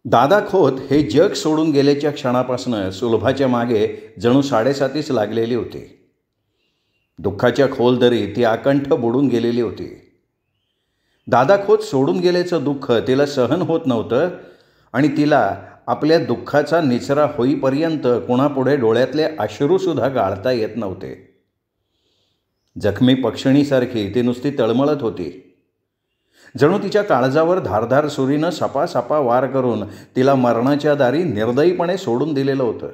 दादा खोत हे जग सोडून गेल्याच्या क्षणापासून सुलभाच्या मागे जणू साडेसातीच लागलेली होती. दुःखाच्या खोल दरीत ती आकंठ बुडून गेलेली होती. दादा खोत सोडून गेल्याचं दुःख तिला सहन होत नव्हतं आणि तिला आपल्या दुःखाचा निचरा होईपर्यंत कुणापुढे डोळ्यातले अश्रूसुद्धा गाळता येत नव्हते. जखमी पक्षिणीसारखी ती नुसती तळमळत होती. जणू तिच्या काळजावर धारधार सुरीनं सपासपा वार करून तिला मरणाच्या दारी निर्दयीपणे सोडून दिलेलं होतं.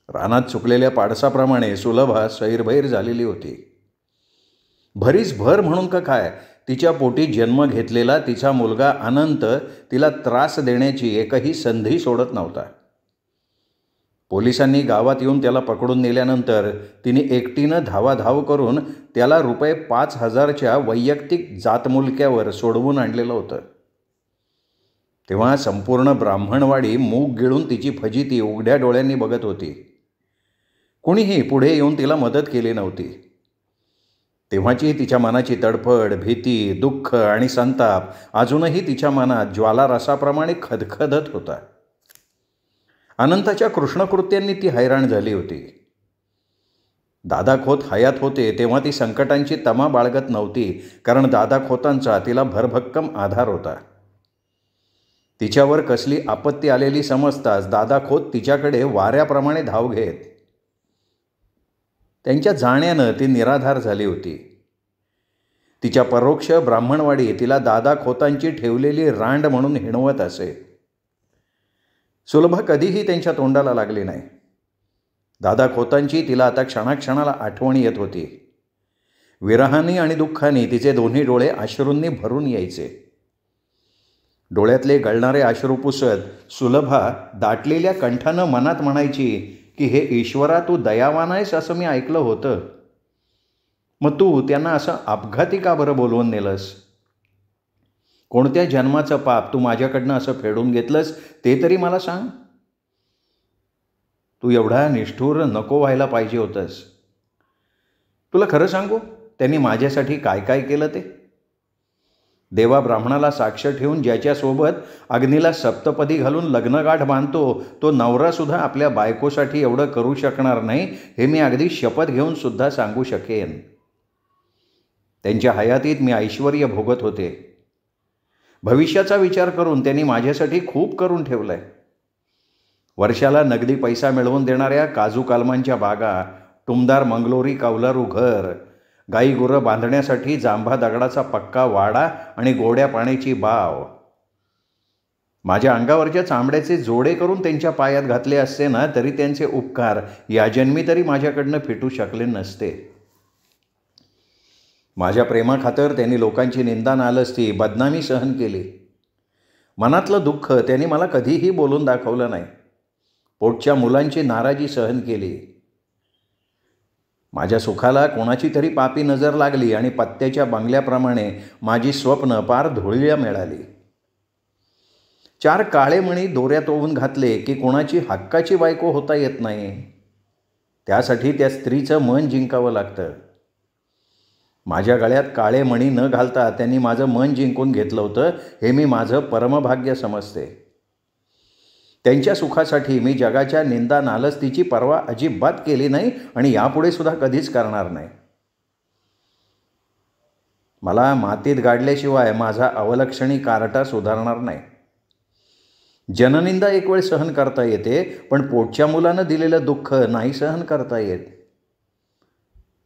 रानात चुकलेल्या पाडसाप्रमाणे सुलभा सैरभैर झालेली होती. भरीस भर म्हणून का काय तिच्या पोटी जन्म घेतलेला तिचा मुलगा अनंत तिला त्रास देण्याची एकही संधी सोडत नव्हता. पोलिसांनी गावात येऊन त्याला पकडून नेल्यानंतर तिने एकटीनं धावाधाव करून त्याला ₹5,000च्या वैयक्तिक जातमुलक्यावर सोडवून आणलेलं होतं. तेव्हा संपूर्ण ब्राह्मणवाडी मूग गिळून तिची फजिती उघड्या डोळ्यांनी बघत होती. कुणीही पुढे येऊन तिला मदत केली नव्हती. तेव्हाची तिच्या मनाची तडफड, भीती, दुःख आणि संताप अजूनही तिच्या मनात ज्वालारसाप्रमाणे खदखदत होता. अनंताच्या कृष्णकृत्यांनी ती हैराण झाली होती. दादा खोत हयात होते तेव्हा ती संकटांची तमा बाळगत नव्हती, कारण दादा खोतांचा तिला भरभक्कम आधार होता. तिच्यावर कसली आपत्ती आलेली समजताच दादा खोत तिच्याकडे वाऱ्याप्रमाणे धाव घेत. त्यांच्या जाण्यानं ती निराधार झाली होती. तिच्या परोक्ष ब्राह्मणवाडी तिला दादा खोतांची ठेवलेली रांड म्हणून हिणवत असे. सुलभा कधीही त्यांच्या तोंडाला लागली नाही. दादा खोतांची तिला आता क्षणाक्षणाला आठवण येत होती. विरहानी आणि दुःखाने तिचे दोन्ही डोळे अश्रूंनी भरून यायचे. डोळ्यातले गळणारे अश्रू पुसत सुलभा दाटलेल्या कंठानं मनात म्हणायची की हे ईश्वरा, तू दयावान आहेस असं मी ऐकलं होतं. मग तू त्यांना असं अपघाती का बरं बोलवून नेलंस? कोणत्या जन्माचं पाप तू माझ्याकडनं असं फेडून घेतलंस ते तरी मला सांग. तू एवढा निष्ठुर नको व्हायला पाहिजे होतंस. तुला खरं सांगू, त्यांनी माझ्यासाठी काय काय केलं ते. देवा ब्राह्मणाला साक्ष ठेवून ज्याच्यासोबत अग्नीला सप्तपदी घालून लग्नगाठ बांधतो तो नवरासुद्धा आपल्या बायकोसाठी एवढं करू शकणार नाही, हे मी अगदी शपथ घेऊन सुद्धा सांगू शकेन. त्यांच्या हयातीत मी ऐश्वर्य भोगत होते. भविष्याचा विचार करून त्यांनी माझ्यासाठी खूप करून ठेवलं आहे. वर्षाला नगदी पैसा मिळवून देणाऱ्या काजू कालमांच्या बागा, टुमदार मंगलोरी कौलारू घर, गाई गुरं बांधण्यासाठी जांभा दगडाचा पक्का वाडा आणि गोड्या पाण्याची बाव. माझ्या अंगावरच्या चामड्याचे जोडे करून त्यांच्या पायात घातले असते ना तरी त्यांचे उपकार या जन्मी तरी माझ्याकडनं फिटू शकले नसते. माझ्या प्रेमाखातर त्यांनी लोकांची निंदा नालस्ती, बदनामी सहन केली. मनातलं दुःख त्यांनी मला कधीही बोलून दाखवलं नाही. पोटच्या मुलांची नाराजी सहन केली. माझ्या सुखाला कोणाची तरी पापी नजर लागली आणि पत्त्याच्या बंगल्याप्रमाणे माझी स्वप्न पार धुळीला मिळाली. 4 काळे मणी दोऱ्यात ओवून घातले की कोणाची हक्काची बायको होता येत नाही. त्यासाठी त्या स्त्रीचं मन जिंकावं लागतं. माझ्या गळ्यात काळे मणी न घालता त्यांनी माझं मन जिंकून घेतलं होतं, हे मी माझं परमभाग्य समजते. त्यांच्या सुखासाठी मी जगाच्या निंदा नालस्तीची पर्वा अजिबात केली नाही आणि यापुढे सुद्धा कधीच करणार नाही. मला मातीत गाडल्याशिवाय माझा अवलक्षणी कारटा सुधारणार नाही. जननिंदा एक वेळ सहन करता येते, पण पोटच्या मुलानं दिलेलं दुःख नाही सहन करता येत.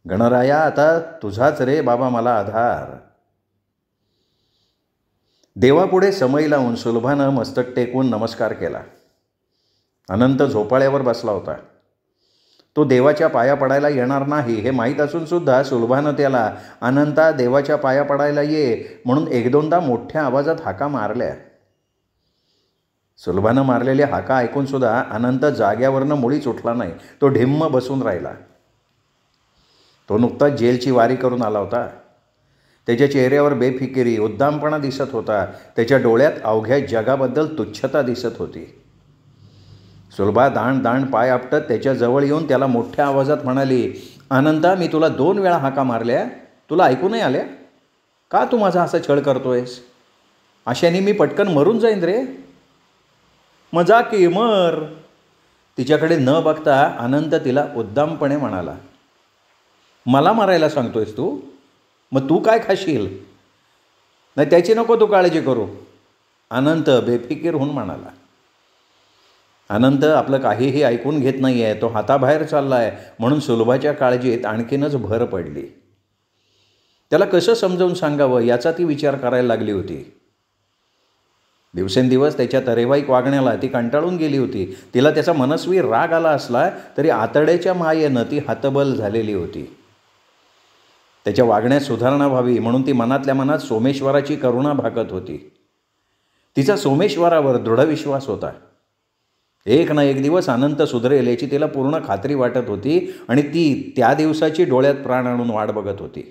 गणराया, आता तुझाच रे बाबा मला आधार. देवापुढे समय लावून सुलभानं मस्तक टेकवून नमस्कार केला. अनंत झोपाळ्यावर बसला होता. तो देवाच्या पाया पडायला येणार नाही हे माहीत असून सुद्धा सुलभानं त्याला अनंता देवाच्या पाया पडायला ये म्हणून 1-2दा मोठ्या आवाजात हाका मारल्या. सुलभानं मारलेल्या हाका ऐकून सुद्धा अनंत जाग्यावरनं मुळीच उठला नाही. तो ढिम्म बसून राहिला. तो नुकताच जेलची वारी करून आला होता. त्याच्या चेहऱ्यावर बेफिकिरी, उद्दामपणा दिसत होता. त्याच्या डोळ्यात अवघ्या जगाबद्दल तुच्छता दिसत होती. सुलभा दाण दाण पाय आपटत त्याच्या जवळ येऊन त्याला मोठ्या आवाजात म्हणाली, अनंता, मी तुला 2 वेळा हाका मारल्या, तुला ऐकू नाही आल्या का? तू माझा असा छळ करतोयस? अशाने मी पटकन मरून जाईन रे. मग जा की मर. तिच्याकडे न बघता अनंत तिला उद्दामपणे म्हणाला, मला मरायला सांगतोयस तू? मग तू काय खाशील? नाही त्याची नको तू काळजी करू, अनंत बेफिकीर होऊन म्हणाला. अनंत आपलं काहीही ऐकून घेत नाही आहे. तो हाताबाहेर चालला आहे म्हणून सुलभाच्या काळजीत आणखीनच भर पडली. त्याला कसं समजावून सांगावं याचा ती विचार करायला लागली होती. दिवसेंदिवस त्याच्या तरेवाईक वागण्याला ती कंटाळून गेली होती. तिला त्याचा मनस्वी राग आला असला तरी आतड्याच्या मायेनं ती हतबल झालेली होती. त्याच्या वागण्यात सुधारणा व्हावी म्हणून ती मनातल्या मनात सोमेश्वराची करुणा भागत होती. तिचा सोमेश्वरावर दृढ विश्वास होता. एक ना एक दिवस अनंत सुधरेल याची तिला पूर्ण खात्री वाटत होती आणि ती त्या दिवसाची डोळ्यात प्राण आणून वाट बघत होती.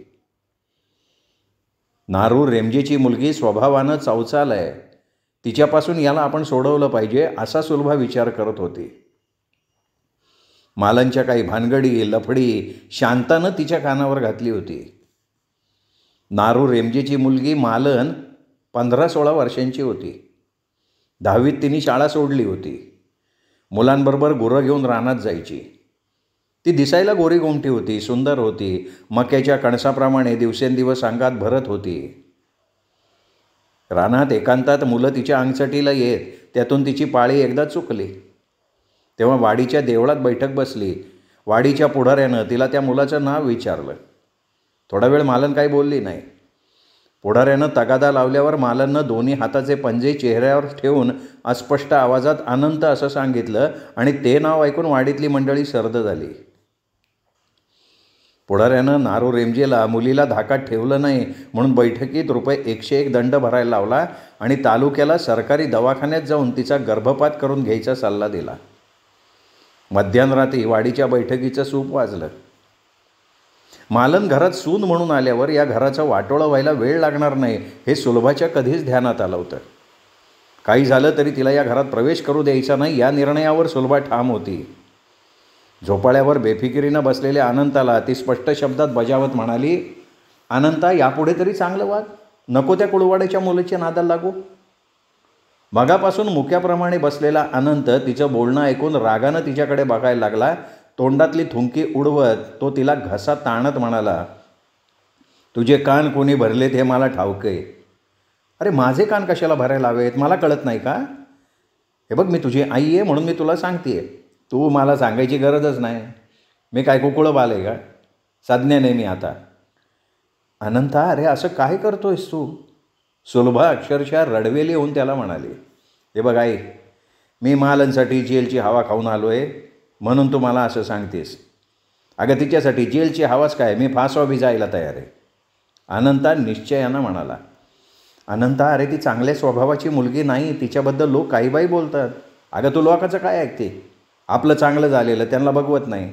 नारू रेमजेची मुलगी स्वभावानं चवचाल आहे. तिच्यापासून याला आपण सोडवलं पाहिजे असा सुलभा विचार करत होती. मालनच्या काही भानगडी लफडी शांतानं तिच्या कानावर घातली होती. नारू रेमजेची मुलगी मालन 15-16 वर्षांची होती. 10वीत तिने शाळा सोडली होती. मुलांबरोबर गुरं घेऊन रानात जायची. ती दिसायला गोरी गोमटी होती, सुंदर होती. मक्याच्या कणसाप्रमाणे दिवसेंदिवस अंगात भरत होती. रानात एकांतात मुलं तिच्या अंगचटीला येत. त्यातून तिची पाळी एकदा चुकली. तेव्हा वाडीच्या देवळात बैठक बसली. वाडीच्या पुढाऱ्यानं तिला त्या मुलाचं नाव विचारलं. थोडा वेळ मालन काही बोलली नाही. पुढाऱ्यानं तगादा लावल्यावर मालननं दोन्ही हाताचे पंजे चेहऱ्यावर ठेवून अस्पष्ट आवाजात अनंत असं सांगितलं आणि ते नाव ऐकून वाडीतली मंडळी सर्द झाली. पुढाऱ्यानं नारू रेमजेला मुलीला धाकात ठेवलं नाही म्हणून बैठकीत ₹101 दंड भरायला लावला आणि तालुक्याला सरकारी दवाखान्यात जाऊन तिचा गर्भपात करून घ्यायचा सल्ला दिला. मध्यरात्री वाडीच्या बैठकीचं सूप वाजलं. मालन घरात सून म्हणून आल्यावर या घराचं वाटोळं व्हायला वेळ लागणार नाही हे सुलभाच्या कधीच ध्यानात आलं होतं. काही झालं तरी तिला या घरात प्रवेश करू द्यायचा नाही या निर्णयावर सुलभा ठाम होती. झोपाळ्यावर बेफिकिरीनं बसलेल्या अनंताला ती स्पष्ट शब्दात बजावत म्हणाली, अनंता यापुढे तरी चांगलं वाग. नको त्या कुळवाड्याच्या मुलीच्या नादाला लागू. मगापासून मुक्याप्रमाणे बसलेला अनंत तिचं बोलणं ऐकून रागानं तिच्याकडे बघायला लागला. तोंडातली थुंकी उडवत तो तिला घसा ताणत म्हणाला, तुझे कान कोणी भरलेत हे मला ठाऊक आहे. अरे माझे कान कशाला भरायला हवेत? मला कळत नाही का? हे बघ, मी तुझी आई आहे म्हणून मी तुला सांगते. तू मला सांगायची गरजच नाही. मी काय कुकुळं बाल आहे का? संज्ञा नाही मी आता. अनंता, अरे असं काय करतोयस तू? सुलभा अक्षरशः रडवेली होऊन त्याला म्हणाली, हे बघ आई, मी मालनसाठी जेलची हवा खाऊन आलो आहे म्हणून तू मला असं सांगतेस. अगं तिच्यासाठी जेलची हवाच काय, मी फासावी जायला तयार आहे. अनंता निश्चयानं म्हणाला. अनंता, अरे ती चांगल्या स्वभावाची मुलगी नाही. तिच्याबद्दल लोक काही बाई बोलतात. अगं तू लोकांचं काय ऐकते? आपलं चांगलं झालेलं त्यांना बघवत नाही.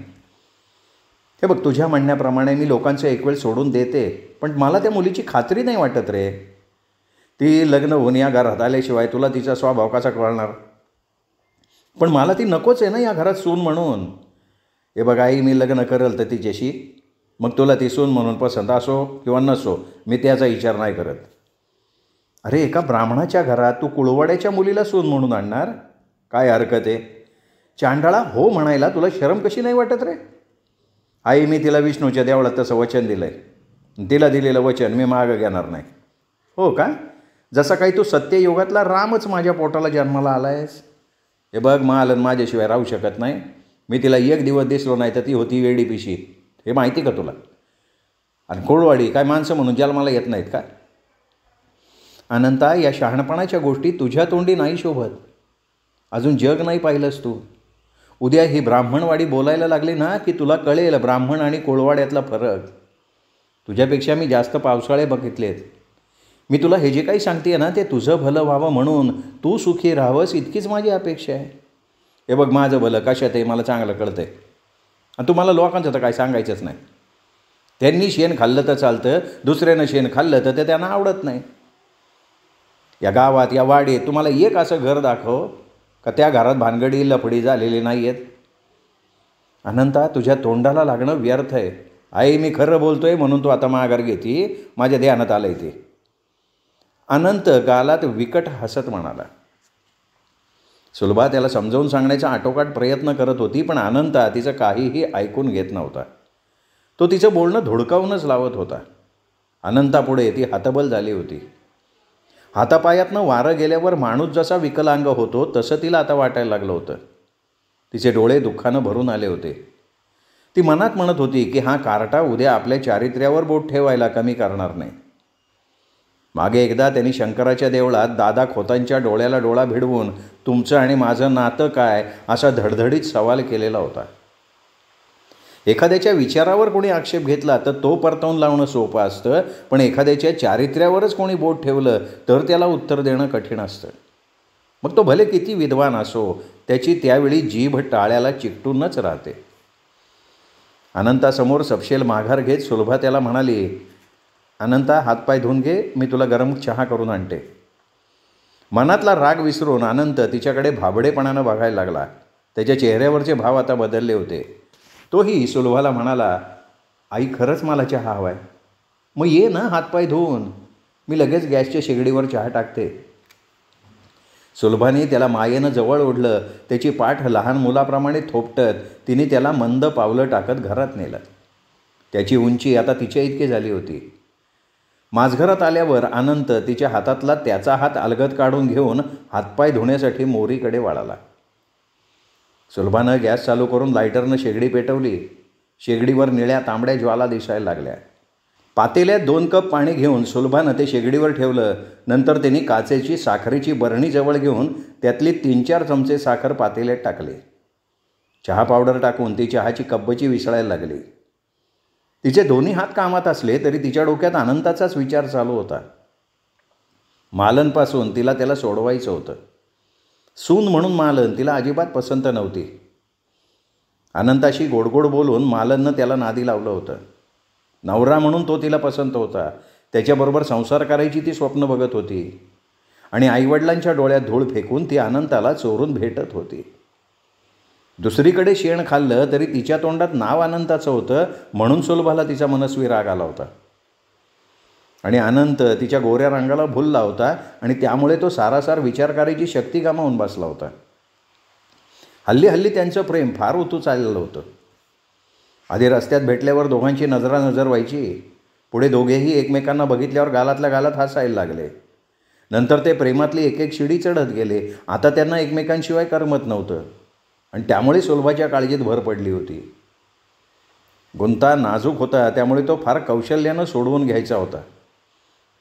हे बघ, तुझ्या म्हणण्याप्रमाणे मी लोकांचं एक वेळ सोडून देते, पण मला त्या मुलीची खात्री नाही वाटत रे. ती लग्न होऊन या घरात आल्याशिवाय तुला तिचा स्वभाव कसा कळणार? पण मला ती नकोच आहे ना या घरात सून म्हणून. हे बघ आई, मी लग्न करेल तर तिच्याशी, मग तुला ती सून म्हणून पसंत असो किंवा नसो मी त्याचा विचार नाही करत. अरे एका ब्राह्मणाच्या घरात तू कुळवाड्याच्या मुलीला सून म्हणून आणणार? काय हरकत आहे? चांडाळा, हो म्हणायला तुला शरम कशी नाही वाटत रे? आई, मी तिला विष्णूच्या देवळात तसं वचन दिलं आहे. तिला दिलेलं वचन मी मागं घेणार नाही. हो का? जसं काही तू सत्ययुगातला रामच माझ्या पोटाला जन्माला आला आहेस. हे बघ, मालन माझ्याशिवाय राहू शकत नाही. मी तिला एक दिवस दिसलो नाही तर ती होती वेडी पिशी. हे माहिती का तुला? आणि कुळवाडी काय माणसं म्हणून जन्माला येत नाहीत का? अनंता, या शहाणपणाच्या गोष्टी तुझ्या तोंडी नाही शोभत. अजून जग नाही पाहिलंस तू. उद्या ही ब्राह्मणवाडी बोलायला लागली ना की तुला कळेल ब्राह्मण आणि कोळवाड्यातला फरक. तुझ्यापेक्षा मी जास्त पावसाळे बघितलेत. मी तुला हे जे काही सांगते ना ते तुझं भलं व्हावं म्हणून, तू सुखी राहावंस इतकीच माझी अपेक्षा आहे. हे बघ, माझं भलं कशात आहे मला चांगलं कळतं आहे. आणि तुम्हाला लोकांचं तर काय सांगायचंच नाही. त्यांनी शेण खाल्लं तर चालतं, दुसऱ्यानं शेण खाल्लं तर ते त्यांना आवडत नाही. या गावात या वाडीत तुम्हाला एक असं घर दाखव का त्या घरात भानगडी लफडी झालेली नाही आहेत. अनंता, तुझ्या तोंडाला लागणं व्यर्थ आहे. आई, मी खरं बोलतोय म्हणून तू आता माघार घेते. माझ्या ध्यानात आलं आहे ते. अनंत गालात विकट हसत म्हणाला. सुलभा त्याला समजावून सांगण्याचा आटोकाट प्रयत्न करत होती, पण अनंता तिचं काहीही ऐकून घेत नव्हता. तो तिचं बोलणं धुडकावूनच लावत होता. अनंतापुढे ती हतबल झाली होती. हातापायातनं वारं गेल्यावर माणूस जसा विकलांग होतो तसं तिला आता वाटायला लागलं होतं. तिचे डोळे दुःखानं भरून आले होते. ती मनात म्हणत होती की हा कार्टा उद्या आपल्या चारित्र्यावर बोट ठेवायला कमी करणार नाही. मागे एकदा त्यांनी शंकराच्या देवळात दादा खोतांच्या डोळ्याला डोळा भिडवून तुमचं आणि माझं नातं काय असा धडधडीत सवाल केलेला होता. एखाद्याच्या विचारावर कोणी आक्षेप घेतला तर तो परतवून लावणं सोपं असतं, पण एखाद्याच्या चारित्र्यावरच कोणी बोट ठेवलं तर त्याला उत्तर देणं कठीण असतं. मग तो भले किती विद्वान असो, त्याची त्यावेळी जीभ टाळ्याला चिकटूनच राहते. अनंतासमोर सपशेल माघार घेत सुलभा त्याला म्हणाली, अनंता हातपाय धुवून घे, मी तुला गरम चहा करून आणते. मनातला राग विसरून अनंत तिच्याकडे भाबडेपणानं बघायला लागला. त्याच्या चेहऱ्यावरचे भाव आता बदलले होते. तोही सुलभाला म्हणाला, आई खरंच मला चहा हवा आहे. मग ये ना हातपाय धुवून, मी लगेच गॅसच्या शेगडीवर चहा टाकते. सुलभाने त्याला मायेनं जवळ ओढलं. त्याची पाठ लहान मुलाप्रमाणे थोपटत तिने त्याला मंद पावलं टाकत घरात नेलं. त्याची उंची आता तिच्या इतकी झाली होती. माझघरात आल्यावर अनंत तिच्या हातातला त्याचा हात अलगद काढून घेऊन हातपाय धुण्यासाठी मोरीकडे वळाला. सुलभानं गॅस चालू करून लायटरनं शेगडी पेटवली. शेगडीवर निळ्या तांबड्या ज्वाला दिसायला लागल्या. पातेल्यात 2 कप पाणी घेऊन सुलभानं ते शेगडीवर ठेवलं. नंतर त्यांनी काचेची साखरेची बरणी जवळ घेऊन त्यातली 3-4 चमचे साखर पातेल्यात टाकले. चहा पावडर टाकून ती चहाची कब्बची विसळायला लागली. तिचे दोन्ही हात कामात असले तरी तिच्या डोक्यात अनंताचाच विचार चालू होता. मालनपासून तिला त्याला सोडवायचं होतं. सून म्हणून मालन तिला अजिबात पसंत नव्हती. अनंताशी गोडगोड बोलून मालननं त्याला नादी लावलं होतं. नवरा म्हणून तो तिला पसंत होता. त्याच्याबरोबर संसार करायची ती स्वप्न बघत होती. आणि आईवडिलांच्या डोळ्यात धूळ फेकून ती अनंताला चोरून भेटत होती. दुसरीकडे शेण खाल्लं तरी तिच्या तोंडात नाव अनंताचं होतं, म्हणून सुलभाला तिचा मनस्वी राग आला होता. आणि अनंत तिच्या गोऱ्या रंगाला भुलला होता आणि त्यामुळे तो सारासार विचार करायची शक्ती गमावून बसला होता. हल्ली हल्ली त्यांचं प्रेम फार उतू चाललेलं होतं. आधी रस्त्यात भेटल्यावर दोघांची नजरानजर व्हायची. पुढे दोघेही एकमेकांना बघितल्यावर गालातल्या गालात हसायला लागले. नंतर ते प्रेमातली एक एक शिडी चढत गेले. आता त्यांना एकमेकांशिवाय करमत नव्हतं आणि त्यामुळे सुलभाच्या काळजीत भर पडली होती. गुंता नाजूक होता, त्यामुळे तो फार कौशल्यानं सोडवून घ्यायचा होता.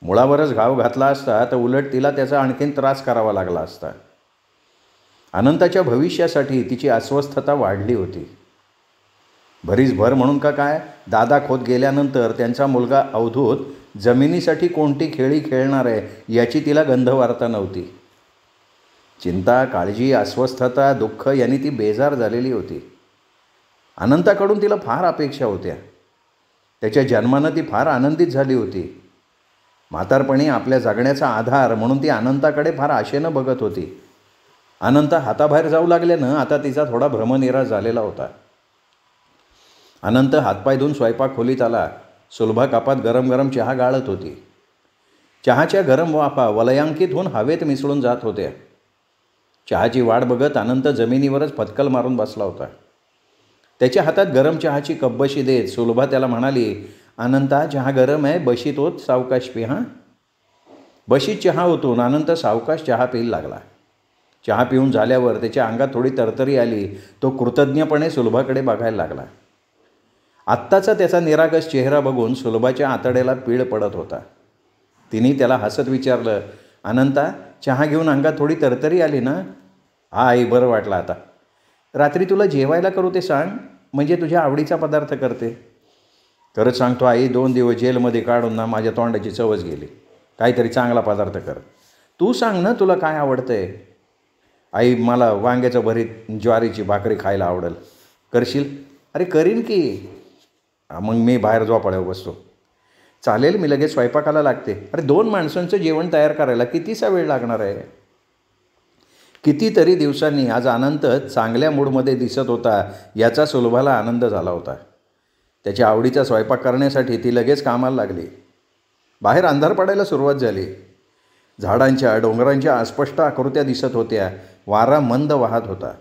मुळावरच घाव घातला असता तर उलट तिला त्याचा आणखीन त्रास करावा लागला असता. अनंताच्या भविष्यासाठी तिची अस्वस्थता वाढली होती. भरीस भर म्हणून का काय, दादा खोत गेल्यानंतर त्यांचा मुलगा अवधूत जमिनीसाठी कोणती खेळी खेळणार आहे याची तिला गंधवार्ता नव्हती. चिंता, काळजी, अस्वस्थता, दुःख यांनी ती बेजार झालेली होती. अनंताकडून तिला फार अपेक्षा होत्या. त्याच्या जन्मानं ती फार आनंदित झाली होती. म्हातारपणी आपल्या जगण्याचा आधार म्हणून ती अनंताकडे फार आशेनं बघत होती. अनंत हाताबाहेर जाऊ लागल्यानं आता तिचा थोडा भ्रमनिराश झालेला होता. अनंत हातपाय धुवून स्वयंपाक खोलीत आला. सुलभा कपात गरम गरम चहा गाळत होती. चहाच्या गरम वाफा वलयांकित होऊन हवेत मिसळून जात होत्या. चहाची वाट बघत अनंत जमिनीवरच फटकल मारून बसला होता. त्याच्या हातात गरम चहाची कब्बशी देत सुलभा त्याला म्हणाली, अनंता चहा गरम आहे, बशीत होत सावकाश पी हां. बशीत चहा ओतून अनंत सावकाश चहा प्यायला लागला. चहा पिऊन झाल्यावर त्याच्या अंगात थोडी तरतरी आली. तो कृतज्ञपणे सुलभाकडे बघायला लागला. आत्ताचा त्याचा निरागस चेहरा बघून सुलभाच्या आतड्याला पीळ पडत होता. तिने त्याला हसत विचारलं, अनंता चहा घेऊन अंगात थोडी तरतरी आली ना? हा आई, बरं वाटलं आता. रात्री तुला जेवायला करू ते सांग, म्हणजे तुझ्या आवडीचा पदार्थ करते. खरंच सांगतो आई, 2 दिवस जेलमध्ये काढून ना माझ्या तोंडाची चवच गेली. काहीतरी चांगला पदार्थ कर. तू सांग ना तुला काय आवडतंय. आई, मला वांग्याचं भरीत ज्वारीची भाकरी खायला आवडेल. करशील? अरे करीन की. मग मी बाहेर झोपाळ्यावर बसतो. चालेल, मी लगेच स्वयंपाकाला लागते. अरे 2 माणसांचं जेवण तयार करायला कितीसा वेळ लागणार आहे. कितीतरी दिवसांनी आज अनंत चांगल्या मूडमध्ये दिसत होता याचा सुलभाला आनंद झाला होता. त्याच्या आवडीचा स्वयंपाक करण्यासाठी ती लगेच कामाला लागली. बाहेर अंधार पडायला सुरुवात झाली. झाडांच्या डोंगरांच्या अस्पष्ट आकृत्या दिसत होत्या. वारा मंद वाहत होता.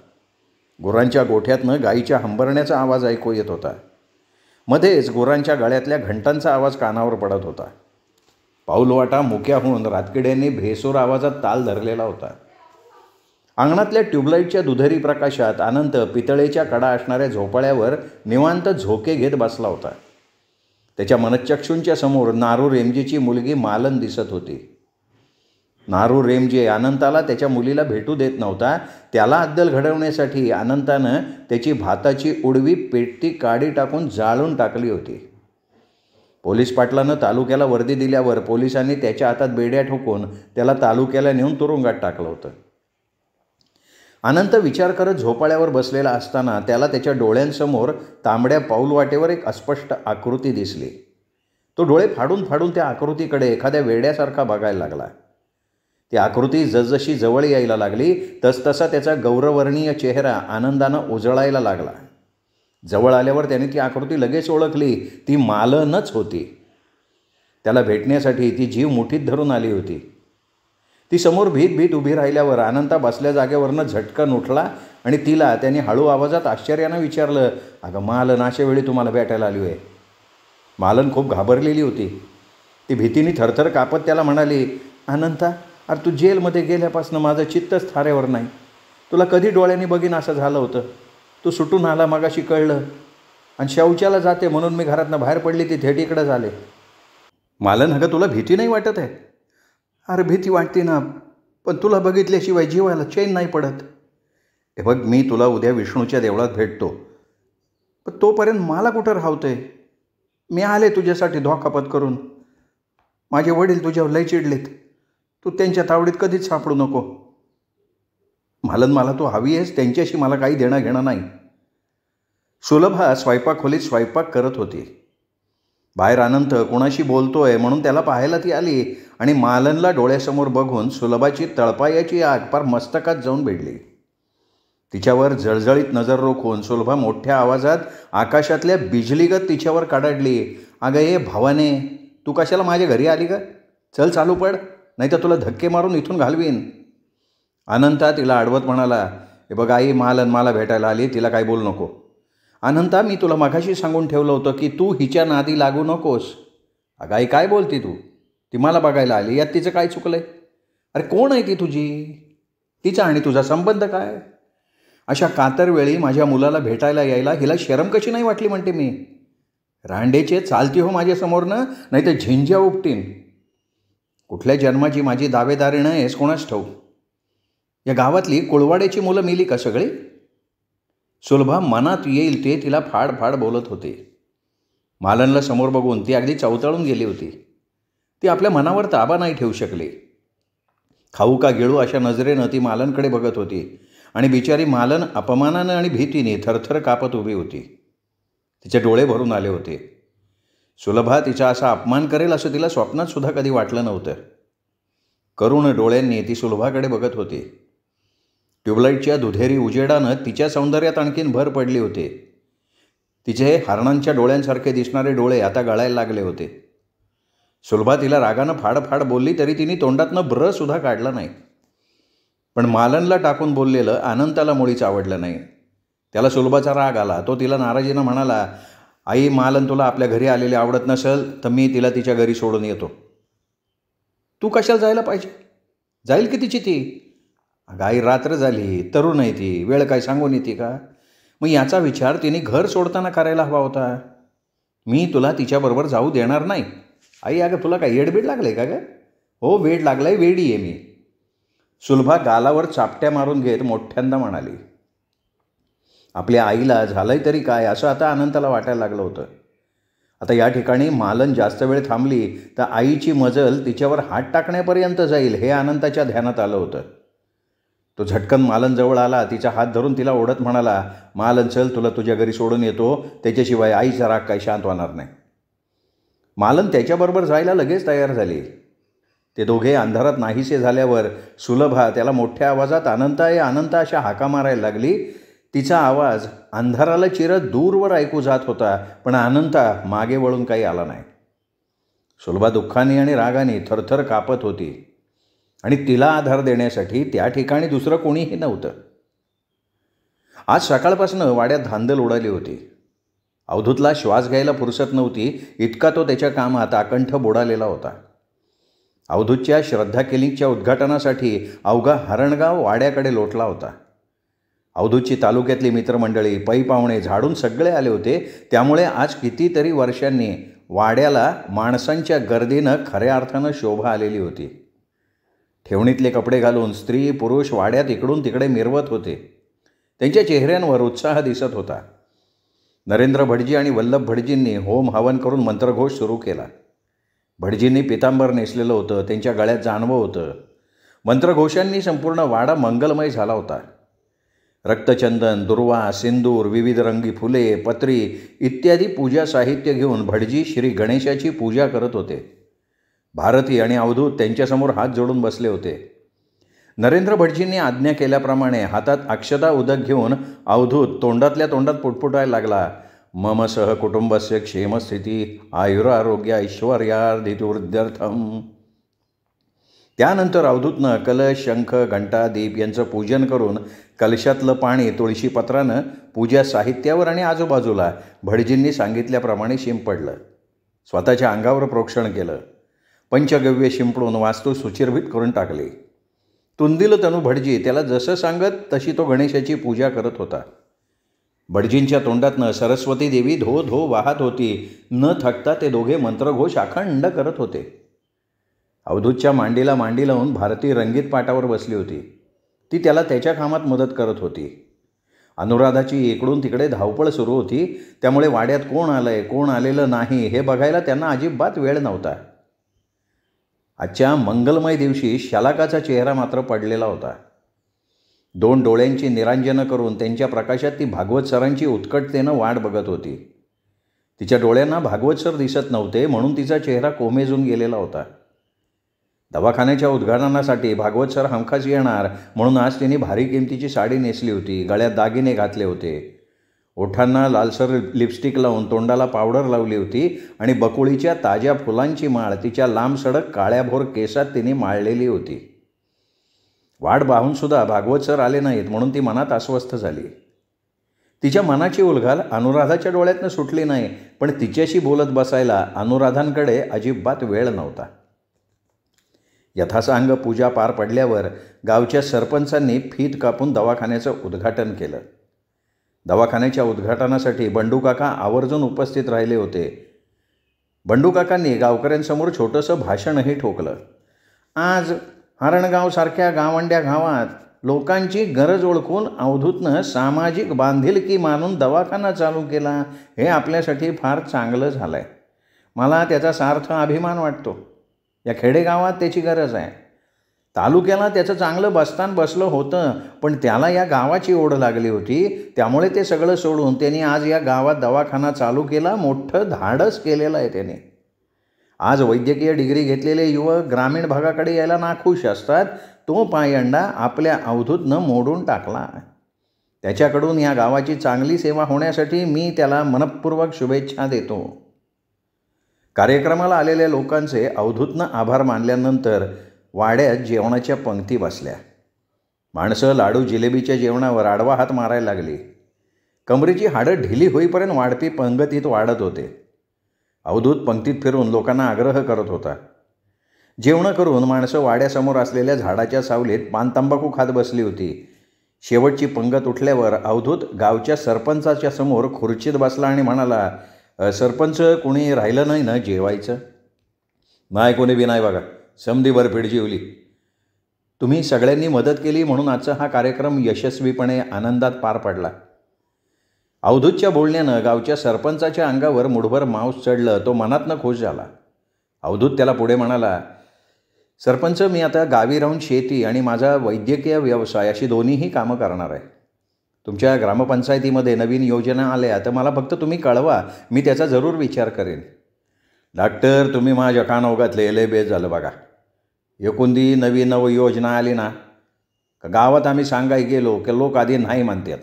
गुरांच्या गोठ्यातनं गाईच्या हंबरण्याचा आवाज ऐकू येत होता. मध्येच गुरांच्या गळ्यातल्या घंटांचा आवाज कानावर पडत होता. पाऊलवाटा मुक्या होऊन रातकिड्यांनी भेसूर आवाजात ताल धरलेला होता. अंगणातल्या ट्यूबलाईटच्या दुधेरी प्रकाशात अनंत पितळेच्या कडा असणाऱ्या झोपाळ्यावर निवांत झोके घेत बसला होता. त्याच्या मनच्चक्षूंच्या समोर नारू रेमजेची मुलगी मालन दिसत होती. नारू रेमजे अनंताला त्याच्या मुलीला भेटू देत नव्हता. त्याला अद्दल घडवण्यासाठी अनंतानं त्याची भाताची उडवी पेटती काडी टाकून जाळून टाकली होती. पोलीस पाटलानं तालुक्याला वर्दी दिल्यावर पोलिसांनी त्याच्या हातात बेड्या ठोकून त्याला तालुक्याला नेऊन तुरुंगात टाकलं होतं. अनंत विचार करत झोपाळ्यावर बसलेला असताना त्याला त्याच्या डोळ्यांसमोर तांबड्या पाऊलवाटेवर एक अस्पष्ट आकृती दिसली. तो डोळे फाडून फाडून त्या आकृतीकडे एखाद्या वेड्यासारखा बघायला लागला. ती आकृती जसजशी जवळ यायला लागली तसतसा त्याचा गौरवर्णीय चेहरा आनंदानं उजळायला लागला. जवळ आल्यावर त्याने ती आकृती लगेच ओळखली. ती मालनच होती. त्याला भेटण्यासाठी ती जीव मुठीत धरून आली होती. ती समोर भीत भीत उभी राहिल्यावर अनंता बसल्या जागेवरनं झटकन उठला आणि तिला त्याने हळू आवाजात आश्चर्यानं विचारलं, अगं मालन, अशा वेळी तुम्हाला भेटायला आली आहे? मालन खूप घाबरलेली होती. ती भीतीने थरथर कापत त्याला म्हणाली, अनंता, अरे तू जेलमध्ये गेल्यापासून माझं चित्तच थाऱ्यावर नाही. तुला कधी डोळ्यांनी बघीन असं झालं होतं. तू सुटून आला मगाशी कळलं, आणि शौचाला जाते म्हणून मी घरातनं बाहेर पडली, ती थेट इकडं झाले. मालन, अगं तुला भीती नाही वाटत आहे? अरे भीती वाटते ना, पण तुला बघितल्याशिवाय जीवाला चैन नाही पडत. हे बघ, मी तुला उद्या विष्णूच्या देवळात भेटतो, पण तोपर्यंत मला कुठं राहतंय? मी आले तुझ्यासाठी धोकापत करून. माझे वडील तुझ्यावर लय चिडलेत. तू त्यांच्या तावडीत कधीच सापडू नको. मालन, मला तू हवी आहेस, त्यांच्याशी मला काही देणं घेणं नाही. सुलभा स्वयंपाकखोलीत स्वयंपाक करत होती. बाहेर अनंत कोणाशी बोलतोय म्हणून त्याला पाहायला ती आली आणि मालनला डोळ्यासमोर बघून सुलभाची तळपायाची आग पार मस्तकात जाऊन भिडली. तिच्यावर जळजळीत नजर रोखून सुलभा मोठ्या आवाजात आकाशातल्या बिजलीगत तिच्यावर कडाडली, अगं ये भावाने, तू कशाला माझ्या घरी आली का? चल चालू पड, नाही तर तुला धक्के मारून इथून घालवीन. अनंता तिला आडवत म्हणाला, हे बघ आई, मालन मला भेटायला आली, तिला काय बोलू नको. अनंता, मी तुला मगाशी सांगून ठेवलं होतं की तू हिच्या नादी लागू नकोस. अगं आई, काय बोलती तू? ती मला बघायला आली, यात तिचं काय चुकलंय? अरे कोण आहे ती तुझी? तिचा आणि तुझा संबंध काय? अशा कातरवेळी माझ्या मुलाला भेटायला यायला हिला शरम कशी नाही वाटली म्हणते मी. रांडेचे चालती हो माझ्यासमोरनं, नाही तर झिंज्या उपटीन. कुठल्या जन्माची माझी दावेदारीनं आहेस कोणाच ठाऊक. या गावातली कुळवाड्याची मुलं मिली का सगळी? सुलभा मनात येईल ते तिला फाड फाड बोलत होते. मालनला समोर बघून ती अगदी चवताळून गेली होती. ती आपल्या मनावर ताबा नाही ठेवू शकली. खाऊ का गिळू अशा नजरेनं ती मालनकडे बघत होती आणि बिचारी मालन अपमानानं आणि भीतीने थरथर कापत उभी होती. तिचे डोळे भरून आले होते. सुलभा तिचा असा अपमान करेल असं तिला स्वप्नात सुद्धा कधी वाटलं नव्हतं. करुण डोळ्यांनी ती सुलभाकडे बघत होती. ट्यूबलाईटच्या दुधेरी उजेडानं तिच्या सौंदर्यात आणखीन भर पडली होती. तिचे हरणांच्या डोळ्यांसारखे दिसणारे डोळे आता गळायला लागले होते. सुलभा तिला रागानं फाडफाड बोलली तरी तिने तोंडातनं ब्रसुद्धा काढलं नाही. पण मालनला टाकून बोललेलं अनंताला मुळीच आवडलं नाही. त्याला सुलभाचा राग आला. तो तिला नाराजीनं म्हणाला, आई, मालन तुला आपल्या घरी आलेले आवडत नसेल तर मी तिला तिच्या घरी सोडून येतो. तू कशाला जायला पाहिजे? जाईल की तिची ती? अगं आई, रात्र झाली, तरुण आहे ती, वेळ काय सांगून येते का? मग याचा विचार तिने घर सोडताना करायला हवा होता. मी तुला तिच्याबरोबर जाऊ देणार नाही. आई, अगं तुला काय येडबीड लागलं आहे का गं? हो, वेड लागलाय, वेडी आहे मी. सुलभा गालावर चापट्या मारून घेत मोठ्यांदा म्हणाली. आपल्या आईला झालंय तरी काय असं आता अनंताला वाटायला लागलं होतं. आता या ठिकाणी मालन जास्त वेळ थांबली तर आईची मजल तिच्यावर हात टाकण्यापर्यंत जाईल हे अनंताच्या ध्यानात आलं होतं. तो झटकन मालन जवळ आला, तिचा हात धरून तिला ओढत म्हणाला, मालन चल, तुला तुझ्या घरी सोडून येतो, त्याच्याशिवाय आईचा राग काही शांत होणार नाही. मालन त्याच्याबरोबर जायला लगेच तयार झाली. ते दोघे अंधारात नाहीसे झाल्यावर सुलभा त्याला मोठ्या आवाजात अनंता आहे, अनंता अशा हाका मारायला लागली. तिचा आवाज अंधाराला चिरत दूरवर ऐकू जात होता, पण अनंता मागे वळून काही आला नाही. सुलभा दुःखाने आणि रागाने थरथर कापत होती. आणि तिला आधार देण्यासाठी त्या ठिकाणी दुसरं कोणीही नव्हतं. आज सकाळपासून वाड्यात धांदल उडाली होती. अवधूतला श्वास घ्यायला फुरसत नव्हती, इतका तो त्याच्या कामात आकंठ बुडालेला होता. अवधूतच्या श्रद्धा क्लिनिकच्या उद्घाटनासाठी अवघा हरणगाव वाड्याकडे लोटला होता. अवधूतची तालुक्यातली मित्रमंडळी, पै पाहुणे झाडून सगळे आले होते. त्यामुळे आज कितीतरी वर्षांनी वाड्याला माणसांच्या गर्दीनं खऱ्या अर्थानं शोभा आलेली होती. ठेवणीतले कपडे घालून स्त्री पुरुष वाड्यात इकडून तिकडे मिरवत होते. त्यांच्या चेहऱ्यांवर उत्साह दिसत होता. नरेंद्र भटजी आणि वल्लभ भटजींनी होम हवन करून मंत्रघोष सुरू केला. भटजींनी पितांबर नेसलेलं होतं, त्यांच्या गळ्यात जानवं होतं. मंत्रघोषांनी संपूर्ण वाडा मंगलमय झाला होता. रक्तचंदन, दुर्वा, सिंदूर, विविध रंगी फुले, पत्री इत्यादी पूजा साहित्य घेऊन भटजी श्री गणेशाची पूजा करत होते. भारती आणि अवधूत त्यांच्यासमोर हात जोडून बसले होते. नरेंद्र भटजींनी आज्ञा केल्याप्रमाणे हातात अक्षता उदक घेऊन अवधूत तोंडातल्या तोंडात पुटपुटायला लागला. मम सह कुटुंबस्य क्षेमस्थिती आयुरारोग्य ऐश्वर्यार्धितुर्ध्यर्थम. त्यानंतर अवधूतनं कलश, शंख, घंटा, दीप यांचं पूजन करून कलशातलं पाणी तुळशीपत्रानं पूजा साहित्यावर आणि आजूबाजूला भटजींनी सांगितल्याप्रमाणे शिंपडलं. स्वतःच्या अंगावर प्रोक्षण केलं. पंचगव्य शिंपडून वास्तू सुचिर्भित करून टाकली. तुंदिल तनू भटजी त्याला जसं सांगत तशी तो गणेशाची पूजा करत होता. भटजींच्या तोंडातनं सरस्वती देवी धो धो वाहत होती. न थकता ते दोघे मंत्रघोष अखंड करत होते. अवधूतच्या मांडीला मांडी लावून भारती रंगीत पाटावर बसली होती. ती त्याला त्याच्या कामात मदत करत होती. अनुराधाची इकडून तिकडे धावपळ सुरू होती. त्यामुळे वाड्यात कोण आलंय कोण आलेलं नाही हे बघायला त्यांना अजिबात वेळ नव्हता. आजच्या मंगलमय दिवशी शलाकाचा चेहरा मात्र पडलेला होता. 2 डोळ्यांची निरांजनं करून त्यांच्या प्रकाशात ती भागवत सरांची उत्कटतेनं वाट बघत होती. तिच्या डोळ्यांना भागवत सर दिसत नव्हते म्हणून तिचा चेहरा कोमेजून गेलेला होता. दवाखान्याच्या उद्घाटनासाठी भागवत सर हमखास येणार म्हणून आज तिने भारी किमतीची साडी नेसली होती. गळ्यात दागिने घातले होते. ओठांना लालसर लिपस्टिक लावून तोंडाला पावडर लावली होती आणि बकुळीच्या ताज्या फुलांची माळ तिच्या लांब सडक काळ्याभोर केसात तिने माळलेली होती. वाट पाहूनसुद्धा भागवत सर आले नाहीत म्हणून ती मनात अस्वस्थ झाली. तिच्या मनाची उलघाल अनुराधाच्या डोळ्यातनं सुटली नाही, पण तिच्याशी बोलत बसायला अनुराधांकडे अजिबात वेळ नव्हता. यथासांग पूजा पार पडल्यावर गावच्या सरपंचांनी फीत कापून दवाखान्याचं उद्घाटन केलं. दवाखान्याच्या उद्घाटनासाठी बंडूकाका आवर्जून उपस्थित राहिले होते. बंडूकाकांनी गावकऱ्यांसमोर छोटंसं भाषणही ठोकलं. आज हरणगावसारख्या गावंड्या गावात लोकांची गरज ओळखून अवधूतनं सामाजिक बांधिलकी मानून दवाखाना चालू केला. हे आपल्यासाठी फार चांगलं झालं आहे. मला त्याचा सार्थ अभिमान वाटतो. या खेडेगावात त्याची गरज आहे. तालुक्याला त्याचं चांगलं बस्तान बसलं होतं, पण त्याला या गावाची ओढ लागली होती. त्यामुळे ते सगळं सोडून त्यांनी आज या गावात दवाखाना चालू केला. मोठं धाडस केलेलं आहे त्याने. आज वैद्यकीय डिग्री घेतलेले युवक ग्रामीण भागाकडे यायला नाखुश असतात. तो पायंडा आपल्या अवधूतनं मोडून टाकला. त्याच्याकडून या गावाची चांगली सेवा होण्यासाठी मी त्याला मनःपूर्वक शुभेच्छा देतो. कार्यक्रमाला आलेल्या लोकांचे अवधूतनं आभार मानल्यानंतर वाड्यात जेवणाच्या पंक्ती बसल्या. माणसं लाडू जिलेबीच्या जेवणावर आडवा हात मारायला लागली. कमरेची हाडं ढिली होईपर्यंत वाढपी पंगतीत वाढत होते. अवधूत पंक्तीत फिरून लोकांना आग्रह करत होता. जेवणं करून माणसं वाड्यासमोर असलेल्या झाडाच्या सावलीत पान तंबाखू खात बसली होती. शेवटची पंगत उठल्यावर अवधूत गावच्या सरपंचाच्या समोर खुर्चीत बसला आणि म्हणाला, सरपंच, कोणी राहिलं नाही ना जेवायचं? नाही, कोणी बी नाही बघा. समधी भरपेट जेवली. तुम्ही सगळ्यांनी मदत केली म्हणून आजचा हा कार्यक्रम यशस्वीपणे आनंदात पार पडला. अवधूतच्या बोलण्यानं गावच्या सरपंचाच्या अंगावर मुठभर मांस चढलं. तो मनातनं खुश झाला. अवधूत त्याला पुढे म्हणाला, सरपंच, मी आता गावी राहून शेती आणि माझा वैद्यकीय व्यवसाय अशी दोन्हीही कामं करणार आहे. तुमच्या ग्रामपंचायतीमध्ये नवीन योजना आल्या तर मला फक्त तुम्ही कळवा. मी त्याचा जरूर विचार करेन. डॉक्टर, तुम्ही माझ्या कानोगातले लय बेस झालं बघा. एकुंदी नवीन योजना आली ना, गावात आम्ही सांगाय गेलो की लोक आधी नाही म्हणतात.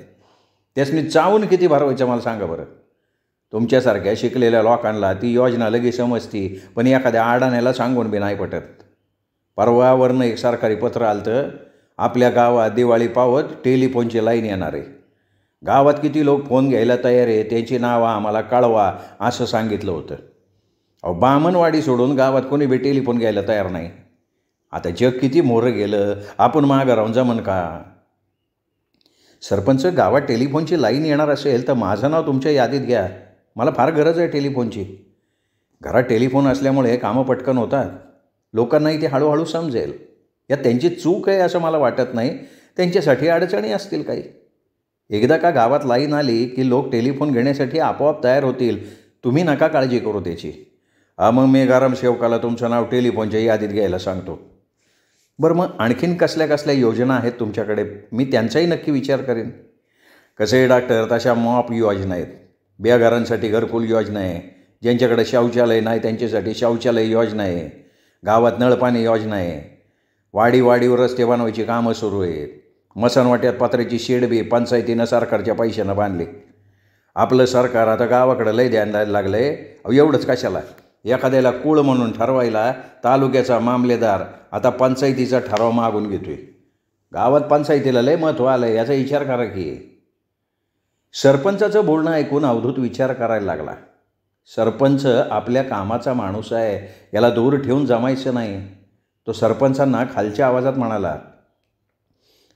त्यासनी चावून किती भरवायचं मला सांगा बरं. तुमच्यासारख्या शिकलेल्या लोकांना ती योजना लगेच समजती, पण एखाद्या अडाण्याला सांगून बी नाही पटत. परवावरनं एक सरकारी पत्र आलं तर आपल्या गावात दिवाळी पावत टेलिफोनची लाईन येणार आहे. गावात किती लोक फोन घ्यायला तयार आहे त्यांची नावं आम्हाला कळवा असं सांगितलं होतं. अहो, बामणवाडी सोडून गावात कोणी बी टेलिफोन घ्यायला तयार नाही. आता जग किती मोरं गेलं, आपण मागं राहून जमन का? सरपंच, गावात टेलिफोनची लाईन येणार असेल तर माझं नाव तुमच्या यादीत घ्या. मला फार गरज आहे टेलिफोनची. घरात टेलिफोन असल्यामुळे कामं पटकन होतात. लोकांनाही ते हळूहळू समजेल. यात त्यांची चूक आहे असं मला वाटत नाही. त्यांच्यासाठी अडचणी असतील काही. एकदा का गावात लाईन आली की लोक टेलिफोन घेण्यासाठी आपोआप तयार होतील. तुम्ही नका काळजी करू त्याची. मग मी गरम सेवकाला तुमचं नाव टेलिफोनच्या यादीत घ्यायला सांगतो. बरं, मग आणखीन कसल्या कसल्या योजना आहेत तुमच्याकडे? मी त्यांचाही नक्की विचार करेन. कसे डॉक्टर, तशा मॉप योजना आहेत. बेघरांसाठी घरकुल योजना आहे. ज्यांच्याकडे शौचालय नाही त्यांच्यासाठी शौचालय योजना आहे. गावात नळपाणी योजना आहे. वाडीवर रस्ते बनवायची कामं सुरू आहेत. मसणवाट्यात पत्र्याची शेड बी पंचायतीनं सरकारच्या पैशानं बांधली. आपलं सरकार आता गावाकडं लय ध्यान द्यायला लागलं आहे. एवढंच कशाला, एखाद्याला कुळ म्हणून ठरवायला तालुक्याचा मामलेदार आता पंचायतीचा ठराव मागून घेतोय. गावात पंचायतीला लय महत्त्व आलं आहे, याचा विचार करा की. सरपंचाचं बोलणं ऐकून अवधूत विचार करायला लागला. सरपंच आपल्या कामाचा माणूस आहे, याला दूर ठेवून जमायचं नाही. तो सरपंचांना खालच्या आवाजात म्हणाला,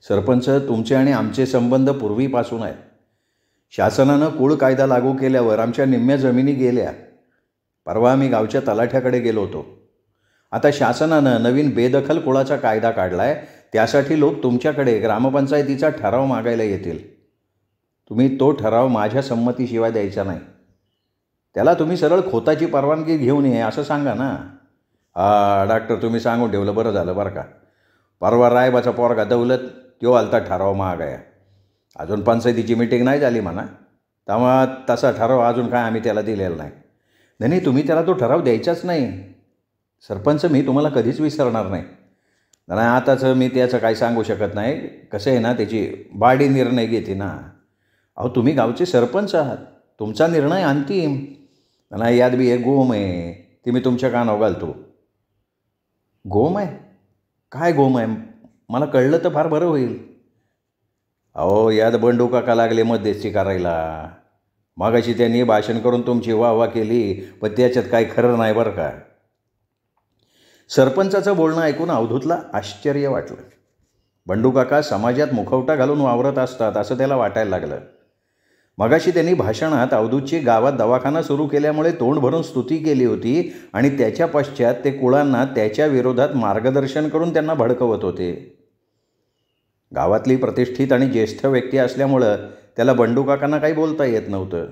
सरपंच, तुमचे आणि आमचे संबंध पूर्वीपासून आहेत. शासनानं कुळ कायदा लागू केल्यावर आमच्या निम्म्या जमिनी गेल्या. परवा आम्ही गावच्या तलाठ्याकडे गेलो होतो. आता शासनानं नवीन बेदखल कुळाचा कायदा काढला आहे. त्यासाठी लोक तुमच्याकडे ग्रामपंचायतीचा ठराव मागायला येतील. तुम्ही तो ठराव माझ्या संमतीशिवाय द्यायचा नाही. त्याला तुम्ही सरळ खोताची परवानगी घेऊन ये असं सांगा ना. डॉक्टर, तुम्ही सांगून ठेवलं, बरं झालं बरं का. परवा रायबाचा पोरगा दौलत तो आलता ठराव मागाया. अजून पंचायतीची मीटिंग नाही झाली म्हणा. तेव्हा तसा ठराव अजून काय आम्ही त्याला दिलेला नाही. नाही, तुम्ही त्याला तो ठराव द्यायचाच नाही. सरपंच, मी तुम्हाला कधीच विसरणार नाही. नाही, आताचं मी त्याचं काही सांगू शकत नाही. कसं आहे ना, त्याची बाडी निर्णय घेते ना. तुम्ही गावचे सरपंच आहात, तुमचा निर्णय अंतिम. नाही, यात बी एक गोम आहे, ती मी तुमच्या कानावर घालतो. गोम आहे? काय गोम आहे? मला कळलं तर फार बरं होईल. यात बंडू काका लागले मध्यस्थी करायला. मगाशी त्यांनी भाषण करून तुमची वाह केली, पण त्याच्यात काही खरं नाही बरं का. सरपंचाचं बोलणं ऐकून अवधूतला आश्चर्य वाटलं. बंडू काका समाजात मुखवटा घालून वावरत असतात असं त्याला वाटायला लागलं. मगाशी त्यांनी भाषणात अवधूतची गावात दवाखाना सुरू केल्यामुळे तोंड भरून स्तुती केली होती आणि त्याच्या पश्चात ते कुळांना त्याच्या विरोधात मार्गदर्शन करून त्यांना भडकवत होते. गावातली प्रतिष्ठित आणि ज्येष्ठ व्यक्ती असल्यामुळं त्याला बंडू काकांना काही बोलता येत नव्हतं.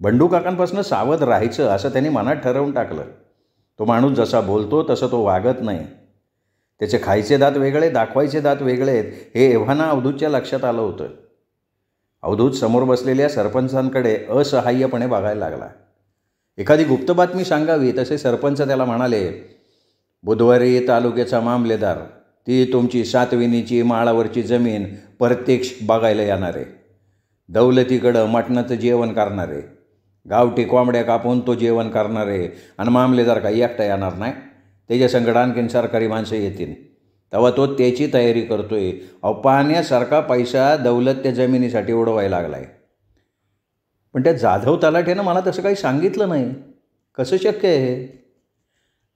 बंडू काकांपासून सावध राहायचं असं त्यांनी मनात ठरवून टाकलं. तो माणूस जसा बोलतो तसं तो वागत नाही. त्याचे खायचे दात वेगळे, दाखवायचे दात वेगळे आहेत, हे एव्हाना अवधूतच्या लक्षात आलं होतं. अवधूत समोर बसलेल्या सरपंचांकडे असहाय्यपणे बघायला लागला. एखादी गुप्त बातमी सांगावी तसे सरपंच त्याला म्हणाले, बुधवारी तालुक्याचा मामलेदार ती तुमची सातविनीची माळावरची जमीन प्रत्यक्ष बघायला येणार आहे. दौलतीकडं मटणाचं जेवण करणार आहे. गावठी कोंबड्या कापून तो जेवण करणार आहे. आणि मामलेदार काही एकटा येणार नाही, त्याच्या संकट आणखीन सरकारी माणसं येतील. तेव्हा तो त्याची तयारी करतोय. पाण्यासारखा पैसा दौलत त्या जमिनीसाठी उडवायला लागला आहे. पण त्या जाधव तलाठ्यानं मला तसं काही सांगितलं नाही. कसं शक्य आहे?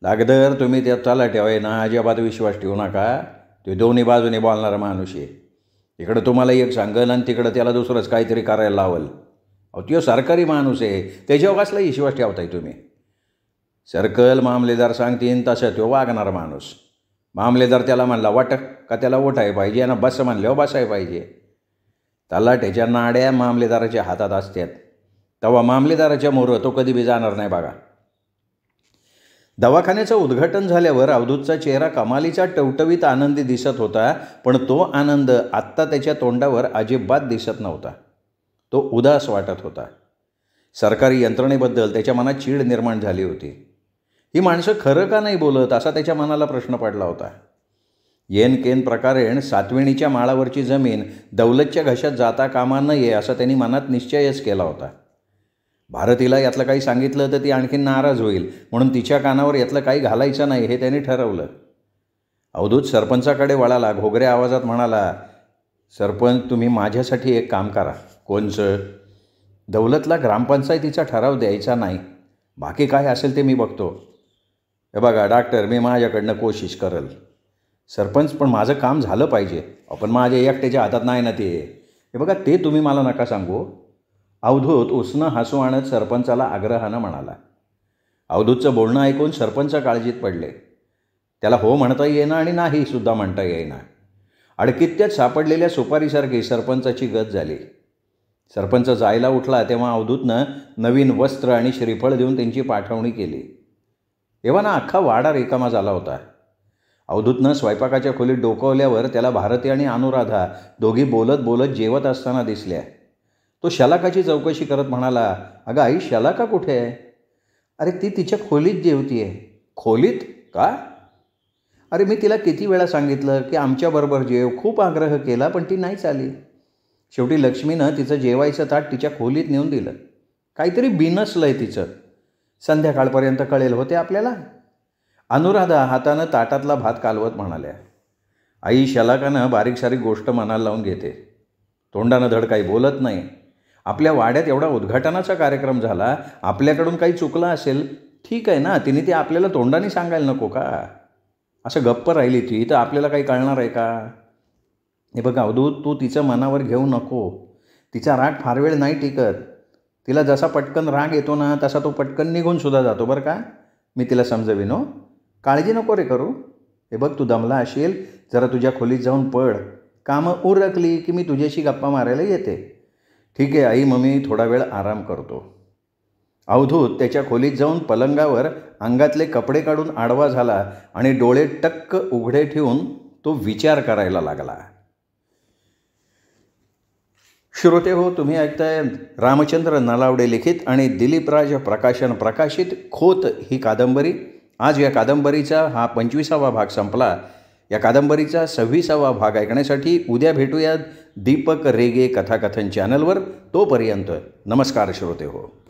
लागदर तुम्ही त्या तलाठ्यावर ना अजिबात विश्वास ठेवू नका. तो दोन्ही बाजूने बोलणारा माणूस आहे. इकडं तुम्हाला एक सांगल आणि तिकडं त्याला दुसरंच काहीतरी करायला लावल. तो सरकारी माणूस आहे, त्याच्यावर कसला विश्वास ठेवताय तुम्ही? सर्कल मामलेदार सांगतीन तसं तो वागणारा माणूस. मामलेदार त्याला म्हणला वाटक का त्याला ओठाय पाहिजे आणि बस म्हणल्यावर बसाय पाहिजे. तलाठ्याच्या नाड्या मामलेदाराच्या हातात असतात. तेव्हा मामलेदाराच्या मोहर तो कधी बी जाणार नाही बघा. दवाखान्याचं उद्घाटन झाल्यावर अवधूतचा चेहरा कमालीचा टवटवीत आनंदी दिसत होता. पण तो आनंद आत्ता त्याच्या तोंडावर अजिबात दिसत नव्हता. तो उदास वाटत होता. सरकारी यंत्रणेबद्दल त्याच्या मनात चीड निर्माण झाली होती. ही माणसं खरं का नाही बोलत असा त्याच्या मनाला प्रश्न पडला होता. येन केन प्रकारेण सातविणीच्या माळावरची जमीन दौलतच्या घशात जाता कामा नये असा त्यांनी मनात निश्चयच केला होता. भारतीला यातलं काही सांगितलं तर ती आणखीन नाराज होईल, म्हणून तिच्या कानावर यातलं काही घालायचं नाही हे त्यांनी ठरवलं. अवधूत सरपंचाकडे वळाला. घोगऱ्या आवाजात म्हणाला, सरपंच तुम्ही माझ्यासाठी एक काम करा. कोणचं? दौलतला ग्रामपंचायतीचा ठराव द्यायचा नाही. बाकी काय असेल ते मी बघतो. हे बघा डॉक्टर, मी माझ्याकडनं कोशिश करल. सरपंच पण माझं काम झालं पाहिजे. पण माझ्या एकट्याच्या हातात नाही ना ते. हे बघा ते तुम्ही मला नका सांगू. अवधूत उसनं हसू आणत सरपंचाला आग्रहानं म्हणाला. अवधूतचं बोलणं ऐकून सरपंच काळजीत पडले. त्याला हो म्हणता येईना आणि नाही सुद्धा म्हणता येईना. अडकित्त्यात सापडलेल्या सुपारीसारखी सरपंचाची गत झाली. सरपंच जायला उठला तेव्हा अवधूतनं नवीन वस्त्र आणि श्रीफळ देऊन त्यांची पाठवणी केली. तेव्हा ना अख्खा वाडा रिकामा झाला होता. अवधूतनं स्वयंपाकाच्या खोलीत डोकावल्यावर त्याला भारती आणि अनुराधा दोघी बोलत बोलत जेवत असताना दिसल्या. तो शलाकाची चौकशी करत म्हणाला, अगं आई, शलाका कुठे आहे? अरे ती तिच्या खोलीत जेवतीये. खोलीत? का? अरे मी तिला किती वेळा सांगितलं की आमच्याबरोबर जेव, खूप आग्रह केला पण ती नाहीच आली. शेवटी लक्ष्मीनं तिचं जेवायचं ताट तिच्या खोलीत नेऊन दिलं. काहीतरी बिनसलं आहे तिचं. संध्याकाळपर्यंत कळेल होते आपल्याला. अनुराधा हातानं ताटातला भात कालवत म्हणाल्या, आई शलाकानं बारीक सारीक गोष्ट मनाला लावून घेते. तोंडानं धड काही बोलत नाही. आपल्या वाड्यात एवढा उद्घाटनाचा कार्यक्रम झाला, आपल्याकडून काही चुकलं असेल ठीक आहे ना, तिने ते आपल्याला तोंडाने सांगायला नको का? असं गप्प राहिली ती तर आपल्याला काही कळणार आहे का? हे बघ अवधूत, तू तिचं मनावर घेऊ नको. तिचा राग फार वेळ नाही टिकत. तिला जसा पटकन राग येतो ना तसा तो पटकन निघून सुद्धा जातो बरं का. मी तिला समजवीन हो. काळजी नको रे करू. हे बघ तू दमला असेल, जरा तुझ्या खोलीत जाऊन पड. कामं उरकली की मी तुझ्याशी गप्पा मारायला येते. ठीक आहे आई, मग मी थोडा वेळ आराम करतो. अवधूत त्याच्या खोलीत जाऊन पलंगावर अंगातले कपडे काढून आडवा झाला आणि डोळे टक्क उघडे ठेवून तो विचार करायला लागला. श्रोते हो, तुम्ही ऐकताय रामचंद्र नलावडे लिखित आणि दिलीपराज प्रकाशन प्रकाशित खोत ही कादंबरी. आज या कादंबरीचा हा 25वा भाग संपला. या कादंबरीचा 26वा भाग ऐकण्यासाठी उद्या भेटूयात दीपक रेगे कथाकथन चॅनलवर. तोपर्यंत नमस्कार श्रोते हो.